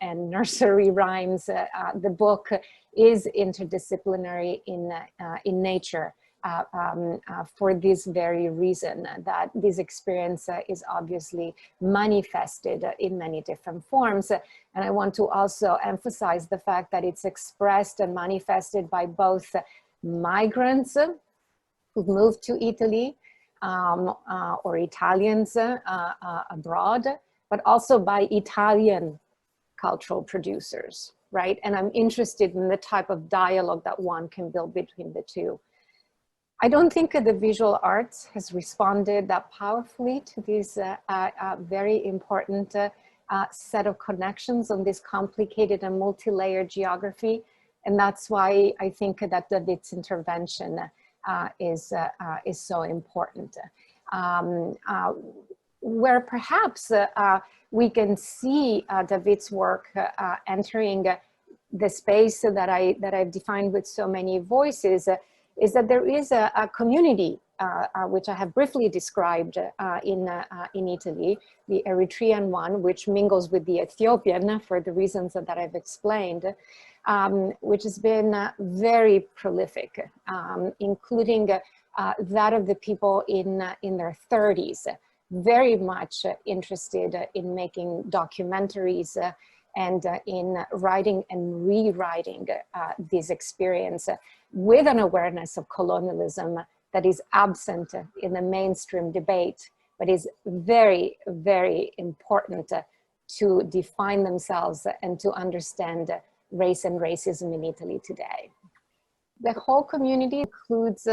and nursery rhymes. The book is interdisciplinary in nature for this very reason, that this experience is obviously manifested in many different forms. And I want to also emphasize the fact that it's expressed and manifested by both migrants who've moved to Italy or Italians abroad, but also by Italian cultural producers, right? And I'm interested in the type of dialogue that one can build between the two. I don't think the visual arts has responded that powerfully to this very important set of connections on this complicated and multi-layered geography. And that's why I think that Dawit's intervention is so important. Where perhaps we can see Dawit's work entering the space that I've defined with so many voices, is that there is a community, which I have briefly described in Italy, the Eritrean one, which mingles with the Ethiopian for the reasons that I've explained, which has been very prolific, including that of the people in their 30s, very much interested in making documentaries and in writing and rewriting this experience with an awareness of colonialism that is absent in the mainstream debate, but is very, very important to define themselves and to understand race and racism in Italy today. The whole community includes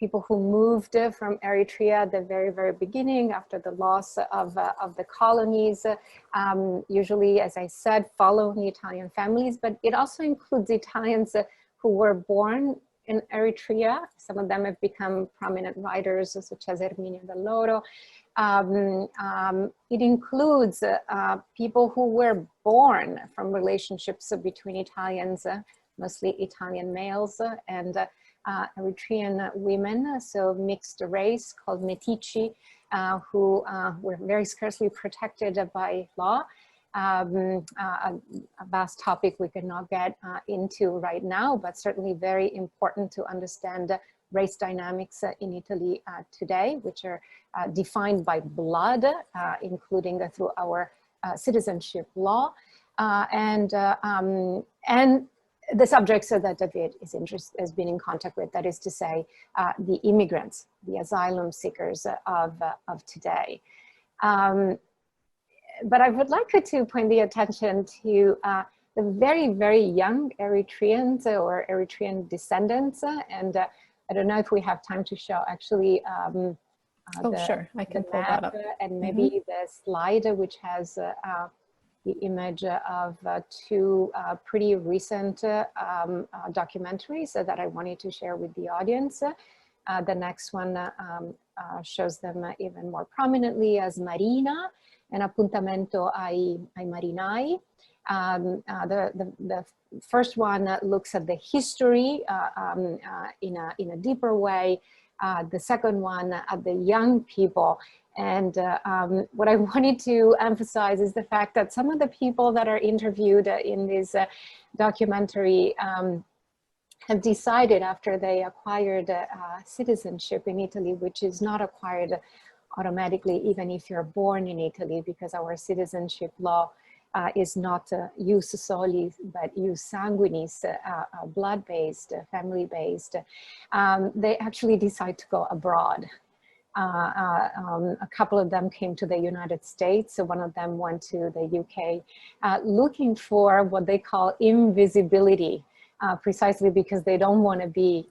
people who moved from Eritrea at the very, very beginning after the loss of the colonies, usually, as I said, following Italian families, but it also includes Italians who were born in Eritrea. Some of them have become prominent writers, such as Erminia Dall'Oro. It includes people who were born from relationships between Italians, mostly Italian males, and Eritrean women, so mixed race called Metici, who were very scarcely protected by law. A vast topic we could not get into right now, but certainly very important to understand race dynamics in Italy today, which are defined by blood, including through our citizenship law, and the subjects that Dawit has been in contact with, that is to say, the immigrants, the asylum seekers of today. But I would like to point the attention to the very, very young Eritreans or Eritrean descendants. And I don't know if we have time to show actually sure, I can pull that up. And maybe the slide which has the image of two pretty recent documentaries that I wanted to share with the audience. The next one shows them even more prominently as Marina, an appuntamento ai marinai. The first one looks at the history in a deeper way. The second one at the young people. And what I wanted to emphasize is the fact that some of the people that are interviewed in this documentary have decided, after they acquired citizenship in Italy, which is not acquired automatically, even if you're born in Italy, because our citizenship law is not jus soli, but jus sanguinis, blood-based, family-based, they actually decide to go abroad. A couple of them came to the United States. So one of them went to the UK, looking for what they call invisibility, precisely because they don't want to be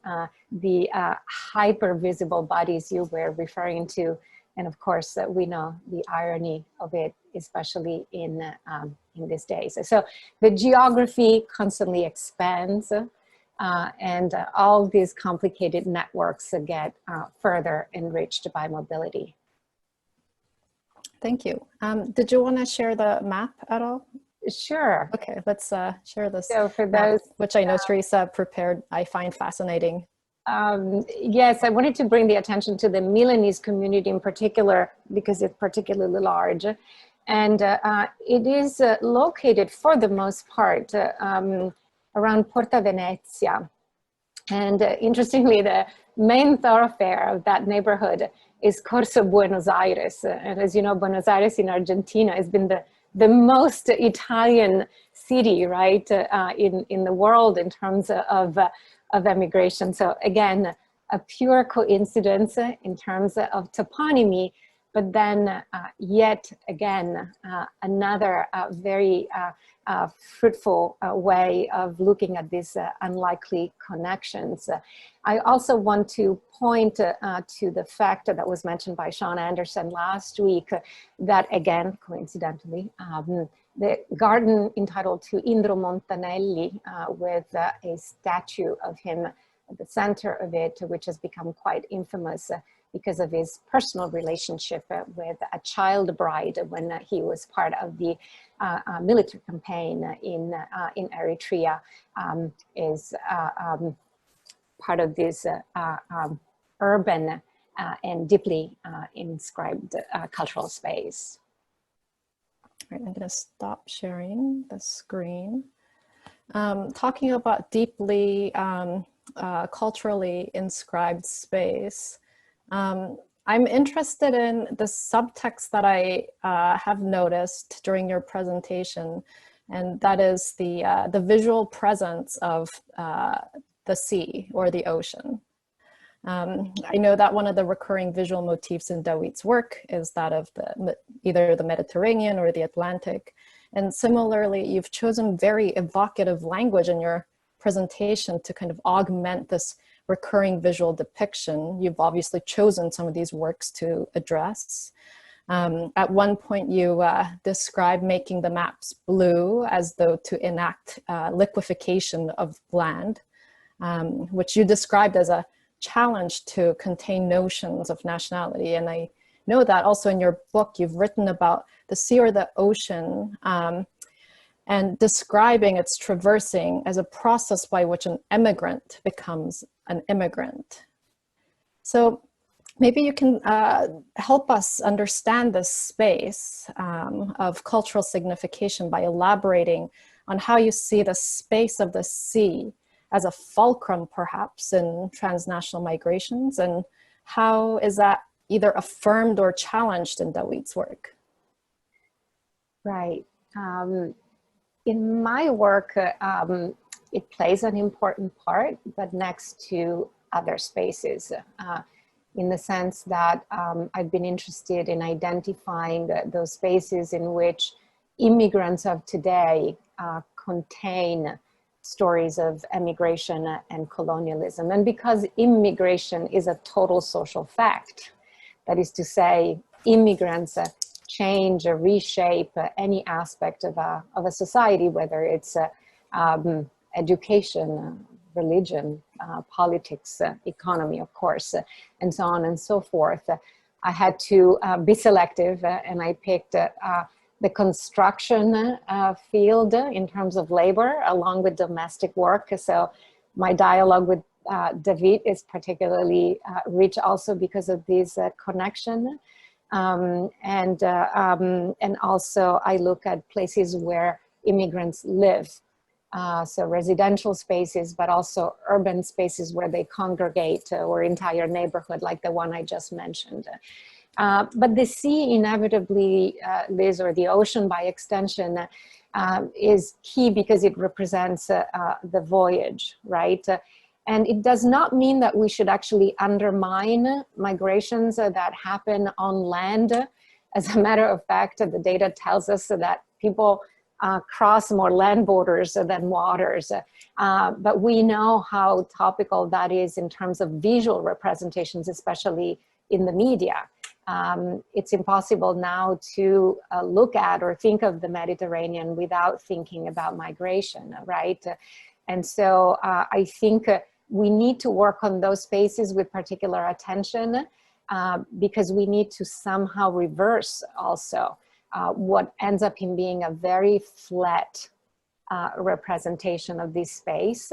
the hyper visible bodies you were referring to. And of course, we know the irony of it, especially in these days. So the geography constantly expands. And all these complicated networks get further enriched by mobility. Thank you. Did you want to share the map at all? Sure. Okay, let's share this. So for map, those, which I know Teresa prepared, I find fascinating. Yes, I wanted to bring the attention to the Milanese community in particular, because it's particularly large. And it is located for the most part around Porta Venezia. And interestingly, the main thoroughfare of that neighborhood is Corso Buenos Aires. And as you know, Buenos Aires in Argentina has been the most Italian city, right, in the world in terms of emigration. So again, a pure coincidence in terms of toponymy, but then yet again, another very fruitful way of looking at these unlikely connections. I also want to point to the fact that was mentioned by Sean Anderson last week, that again, coincidentally, the garden entitled to Indro Montanelli, with a statue of him at the center of it, which has become quite infamous because of his personal relationship with a child bride when he was part of the military campaign in Eritrea, is part of this urban and deeply inscribed cultural space. All right, I'm going to stop sharing the screen. Talking about deeply culturally inscribed space, I'm interested in the subtext that I have noticed during your presentation, and that is the visual presence of the sea or the ocean. I know that one of the recurring visual motifs in Dawit's work is that of either the Mediterranean or the Atlantic. And similarly, you've chosen very evocative language in your presentation to kind of augment this recurring visual depiction. You've obviously chosen some of these works to address. At one point, you describe making the maps blue as though to enact liquefaction of land, which you described as a challenge to contain notions of nationality. And I know that also in your book, you've written about the sea or the ocean, and describing its traversing as a process by which an emigrant becomes an immigrant. So maybe you can help us understand this space of cultural signification by elaborating on how you see the space of the sea as a fulcrum, perhaps, in transnational migrations, and how is that either affirmed or challenged in Dawit's work? Right. In my work, it plays an important part, but next to other spaces, in the sense that I've been interested in identifying those spaces in which immigrants of today contain stories of emigration and colonialism. And because immigration is a total social fact, that is to say, immigrants change or reshape any aspect of a society, whether it's education, religion, politics, economy, of course, and so on and so forth. I had to be selective, and I picked the construction field in terms of labor, along with domestic work. So my dialogue with Dawit is particularly rich also because of this connection. And also I look at places where immigrants live, So residential spaces, but also urban spaces where they congregate, or entire neighborhood like the one I just mentioned. But the sea inevitably, Liz, or the ocean by extension, is key because it represents the voyage, right? And it does not mean that we should actually undermine migrations that happen on land. As a matter of fact, the data tells us that people cross more land borders than waters. But we know how topical that is in terms of visual representations, especially in the media. It's impossible now to look at or think of the Mediterranean without thinking about migration, right? And so I think we need to work on those spaces with particular attention, because we need to somehow reverse also what ends up in being a very flat representation of this space.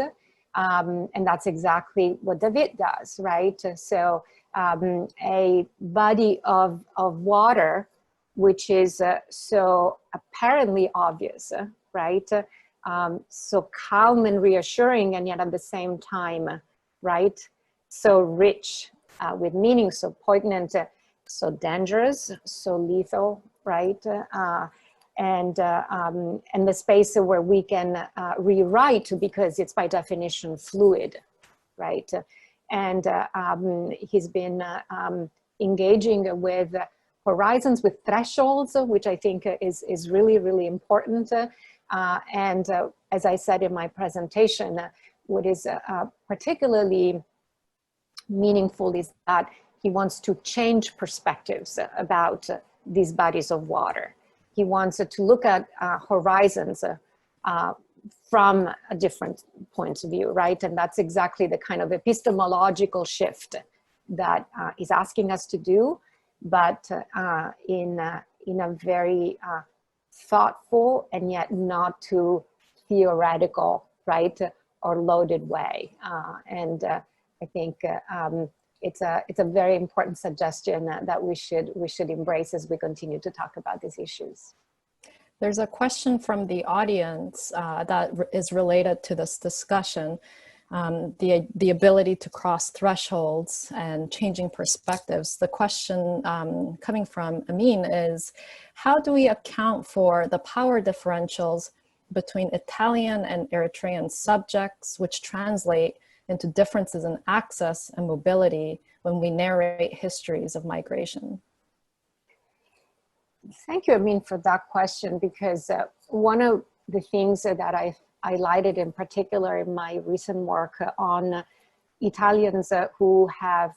And that's exactly what Dawit does, right? So a body of water, which is so apparently obvious, right? So calm and reassuring, and yet at the same time, right? So rich with meaning, so poignant, so dangerous, so lethal, right? And the space where we can rewrite, because it's by definition fluid, right? And he's been engaging with horizons, with thresholds, which I think is really, really important. And as I said in my presentation, what is particularly meaningful is that he wants to change perspectives about these bodies of water. He wants to look at horizons from a different point of view, right? And that's exactly the kind of epistemological shift that is asking us to do, but in a very thoughtful and yet not too theoretical, right, or loaded way. And I think it's a very important suggestion that we should embrace as we continue to talk about these issues. There's a question from the audience that is related to this discussion. The ability to cross thresholds and changing perspectives. The question coming from Amin is, how do we account for the power differentials between Italian and Eritrean subjects, which translate into differences in access and mobility when we narrate histories of migration? Thank you, Amin, for that question, because one of the things that I've highlighted in particular in my recent work on Italians who have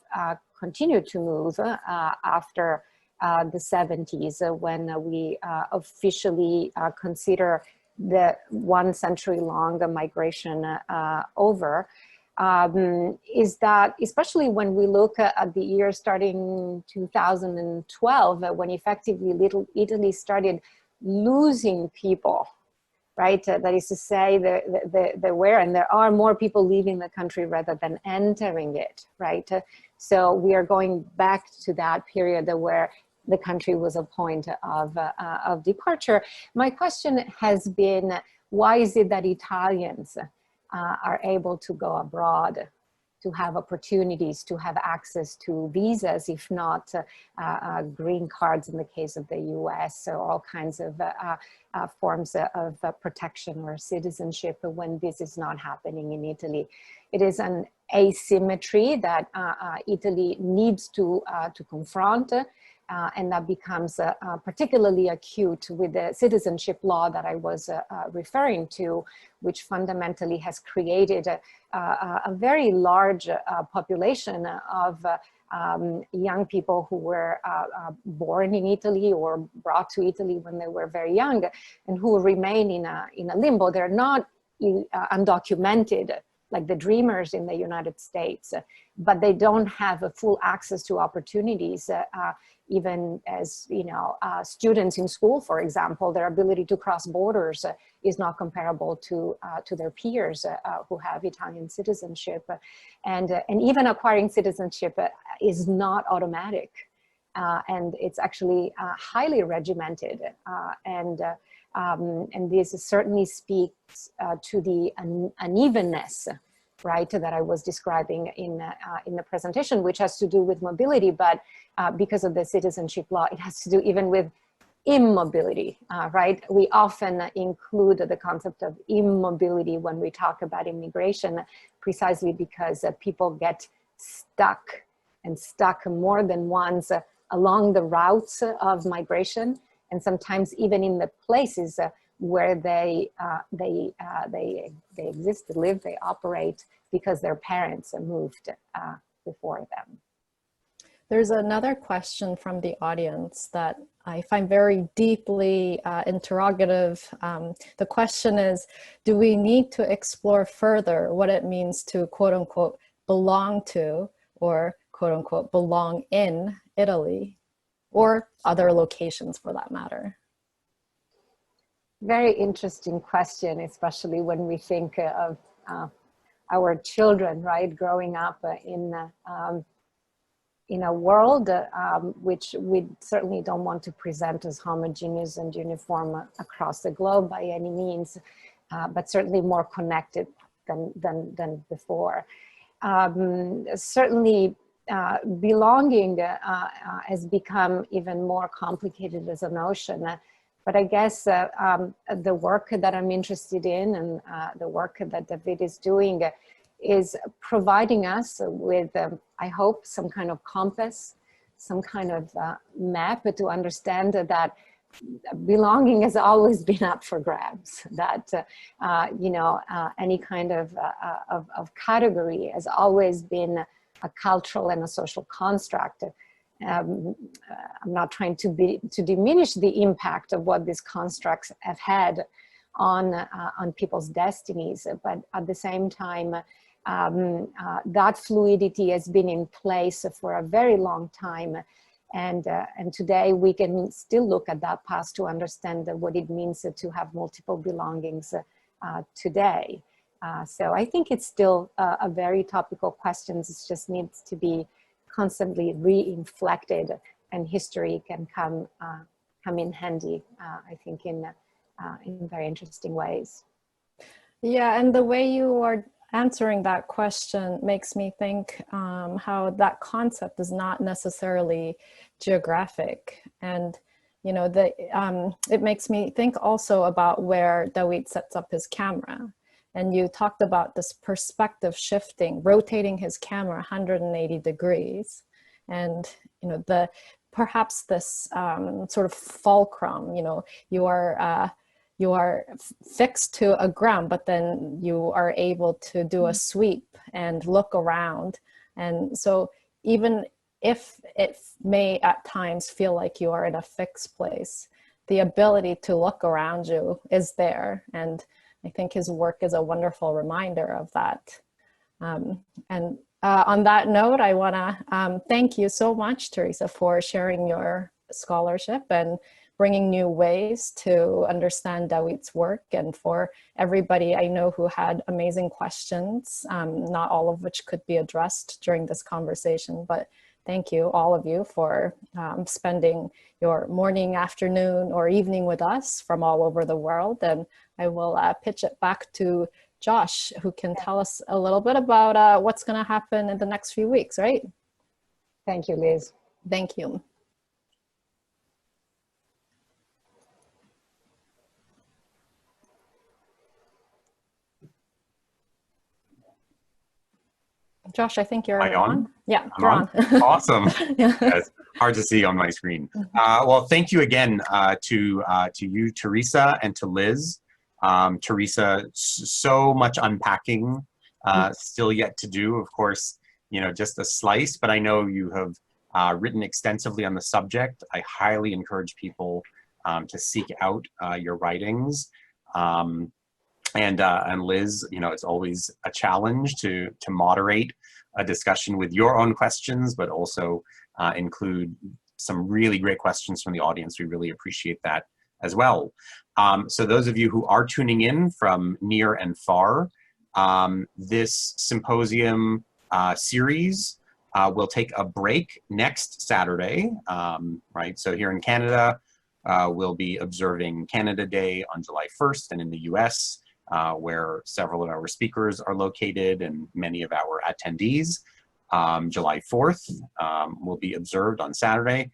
continued to move after the 70s, when we officially consider the 1 century long migration over, is that especially when we look at the year starting 2012, when effectively Italy started losing people, right? That is to say, there were and there are more people leaving the country rather than entering it, right? So we are going back to that period where the country was a point of departure. My question has been, why is it that Italians are able to go abroad, to have opportunities, to have access to visas, if not green cards in the case of the US, or all kinds of forms of protection or citizenship, when this is not happening in Italy? It is an asymmetry that Italy needs to confront. And that becomes particularly acute with the citizenship law that I was referring to, which fundamentally has created a very large population of young people who were born in Italy or brought to Italy when they were very young, and who remain in a limbo. They're not undocumented like the dreamers in the United States, but they don't have a full access to opportunities. Even as students in school, for example, their ability to cross borders is not comparable to their peers who have Italian citizenship, and even acquiring citizenship is not automatic, and it's actually highly regimented, and And this certainly speaks to the unevenness, right, that I was describing in the presentation, which has to do with mobility, but because of the citizenship law, it has to do even with immobility, right? We often include the concept of immobility when we talk about immigration, precisely because people get stuck more than once along the routes of migration, and sometimes even in the places where they exist, live, they operate, because their parents moved before them. There's another question from the audience that I find very deeply interrogative. The question is, do we need to explore further what it means to quote unquote belong to, or quote unquote belong in Italy, or other locations for that matter? Very interesting question, especially when we think of our children, right, growing up in a world which we certainly don't want to present as homogeneous and uniform across the globe by any means, but certainly more connected than before. Certainly belonging has become even more complicated as a notion. But I guess the work that I'm interested in, and the work that Dawit is doing, is providing us with, I hope, some kind of compass, some kind of map to understand that belonging has always been up for grabs, that any kind of category has always been a cultural and a social construct. I'm not trying to diminish the impact of what these constructs have had on people's destinies, but at the same time, that fluidity has been in place for a very long time, and today we can still look at that past to understand what it means to have multiple belongings today. So I think it's still a very topical question. It just needs to be constantly re-inflected, and history can come in handy, I think, in very interesting ways. Yeah, and the way you are answering that question makes me think how that concept is not necessarily geographic. And, it makes me think also about where Dawit sets up his camera. And you talked about this perspective shifting, rotating his camera 180 degrees. And, perhaps this sort of fulcrum, you are fixed to a ground, but then you are able to do a sweep and look around. And so even if it may at times feel like you are in a fixed place, the ability to look around you is there. And I think his work is a wonderful reminder of that. On that note, I want to thank you so much, Teresa, for sharing your scholarship and bringing new ways to understand Dawit's work, and for everybody I know who had amazing questions, not all of which could be addressed during this conversation, but thank you, all of you, for spending your morning, afternoon, or evening with us from all over the world. And I will pitch it back to Josh, who can tell us a little bit about what's going to happen in the next few weeks, right? Thank you, Liz. Thank you. Josh, I think you're on. Yeah, you're on. Awesome. Yeah. It's hard to see on my screen. Well, thank you again to you, Teresa, and to Liz. Teresa, so much unpacking still yet to do. Of course, just a slice, but I know you have written extensively on the subject. I highly encourage people to seek out your writings. And Liz, it's always a challenge to moderate a discussion with your own questions, but also include some really great questions from the audience. We really appreciate that as well. So those of you who are tuning in from near and far, this symposium series will take a break next Saturday, right? So here in Canada, we'll be observing Canada Day on July 1st, and in the US, where several of our speakers are located and many of our attendees, July 4th will be observed on Saturday.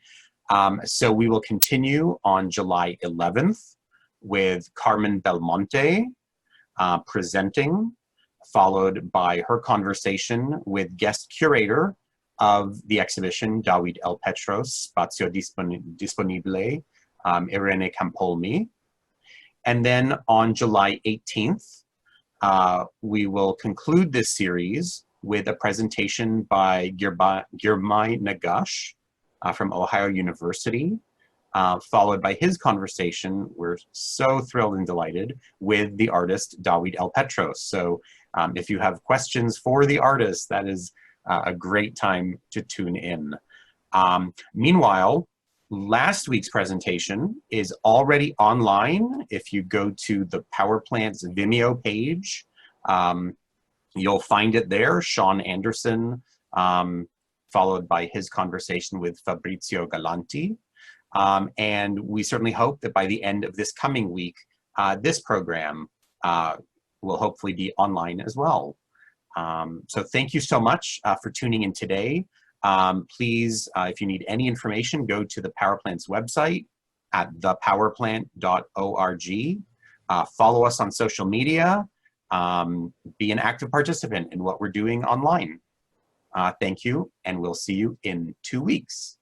So we will continue on July 11th with Carmen Belmonte presenting, followed by her conversation with guest curator of the exhibition, Dawit L. Petros, Spazio Disponibile, Irene Campolmi. And then on July 18th, we will conclude this series with a presentation by Girmay Nagash from Ohio University, followed by his conversation, we're so thrilled and delighted, with the artist Dawit L. Petros. So if you have questions for the artist, that is a great time to tune in. Meanwhile, last week's presentation is already online. If you go to the Power Plant's Vimeo page, you'll find it there, Sean Anderson, followed by his conversation with Fabrizio Galanti. And we certainly hope that by the end of this coming week, this program will hopefully be online as well. So thank you so much for tuning in today. Please, if you need any information, go to the Power Plant's website at thepowerplant.org. Follow us on social media. Be an active participant in what we're doing online. Thank you, and we'll see you in 2 weeks.